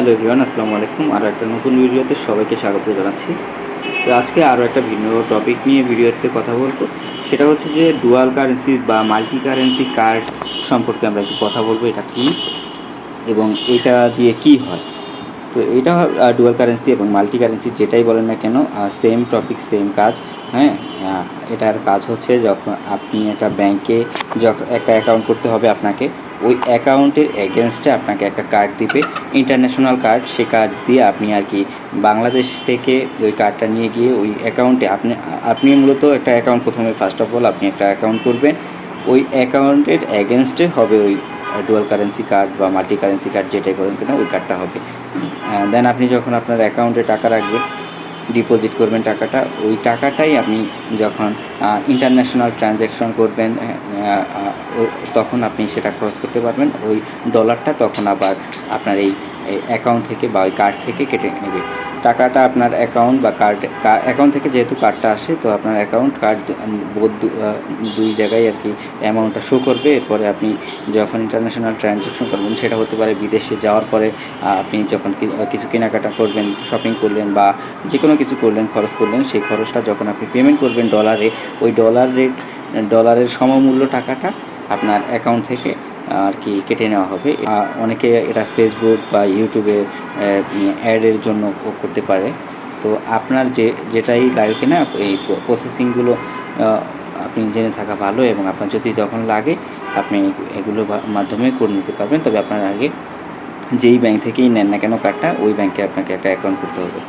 Hello everyone, আসসালামু আলাইকুম। আরও একটা নতুন ভিডিওতে সবাইকে স্বাগত জানাচ্ছি। তো আজকে আরও একটা ভিন্ন টপিক নিয়ে ভিডিওতে কথা বলবো। সেটা হচ্ছে যে ডুয়াল কারেন্সি বা মাল্টি কারেন্সি কার্ড সম্পর্কে আমরা একটু কথা বলবো। এটা কী এবং এটা দিয়ে কি হয়। তো এটা ডুয়াল কারেন্সি এবং মাল্টি কারেন্সি যেটাই বলেন না কেন, সেম টপিক সেম কাজ। হ্যাঁ, এটার কাজ হচ্ছে যখন আপনি একটা ব্যাংকে যখন একটা অ্যাকাউন্ট করতে হবে আপনাকে, ওই অ্যাকাউন্টের এগেনস্টে আপনাকে একটা কার্ড দিবে, ইন্টারন্যাশনাল কার্ড। সে কার্ড দিয়ে আপনি আর কি বাংলাদেশ থেকে ওই কার্ডটা নিয়ে গিয়ে ওই অ্যাকাউন্টে আপনি মূলত একটা অ্যাকাউন্ট প্রথমে ফার্স্ট অফ অল আপনি একটা অ্যাকাউন্ট করবেন। ওই অ্যাকাউন্টের এগেনস্টে হবে ওই ডুয়াল কারেন্সি কার্ড বা মাল্টি কারেন্সি কার্ড যেটাই করেন কেন, ওই কার্ডটা হবে। দেন আপনি যখন আপনার অ্যাকাউন্টে টাকা রাখবেন, ডিপোজিট করবেন টাকাটা, ওই টাকাটাই আপনি যখন ইন্টারন্যাশনাল ট্রানজ্যাকশন করবেন তখন আপনি সেটা ক্রস করতে পারবেন। ওই ডলারটা তখন আবার আপনার এই অ্যাকাউন্ট থেকে বা ওই কার্ড থেকে কেটে নেবে টাকাটা। আপনার অ্যাকাউন্ট বা অ্যাকাউন্ট থেকে যেহেতু কার্ডটা আসে, তো আপনার অ্যাকাউন্ট কার্ড বোধ দুই জায়গায় আর কি অ্যামাউন্টটা শো করবে। এরপরে আপনি যখন ইন্টারন্যাশনাল ট্রানজ্যাকশন করবেন, সেটা হতে পারে বিদেশে যাওয়ার পরে আপনি যখন কিছু কেনাকাটা করবেন, শপিং করলেন বা যে কোনো কিছু করলেন, খরচ করলেন, সেই খরচটা যখন আপনি পেমেন্ট করবেন ডলারে, ওই ডলারের সমমূল্য টাকাটা আপনার অ্যাকাউন্ট থেকে আর কি কেটে নেওয়া হবে। অনেকে এটা ফেসবুক বা ইউটিউবে অ্যাডের জন্য করতে পারে। তো আপনার যেটাই লাগে কিনা, এই প্রসেসিংগুলো আপনি জেনে থাকা ভালো, এবং আপনার যদি যখন লাগে আপনি এগুলোর মাধ্যমে করে নিতে পারবেন। তবে আপনার আগে যেই ব্যাংক থেকেই নেন না কেন কার্ডটা, ওই ব্যাংকে আপনাকে একটা অ্যাকাউন্ট করতে হবে।